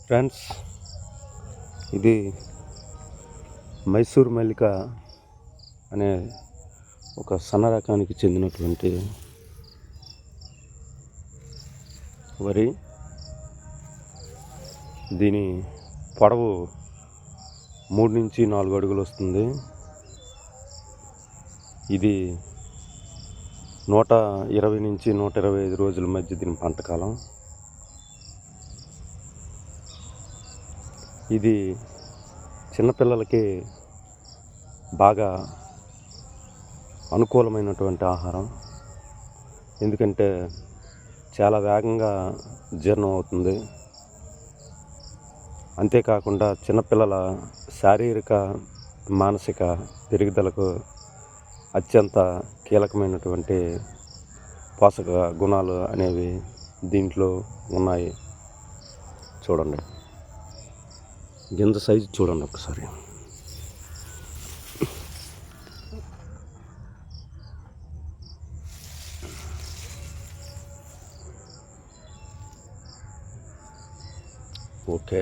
Friends, ఇది మైసూర్ మల్లిక అనే ఒక సన్న రకానికి చెందినటువంటి వరి. దీని పొడవు 3 నుంచి 4 అడుగులు వస్తుంది. ఇది 120 నుంచి 125 రోజుల మధ్య దీని పంటకాలం. ఇది చిన్నపిల్లలకి బాగా అనుకూలమైనటువంటి ఆహారం. ఎందుకంటే చాలా వేగంగా జీర్ణం అవుతుంది. అంతేకాకుండా చిన్నపిల్లల శారీరక మానసిక పెరుగుదలకు అత్యంత కీలకమైనటువంటి పోషక గుణాలు అనేవి దీంట్లో ఉన్నాయి. చూడండి, గింజ సైజు చూడండి ఒకసారి. ఓకే.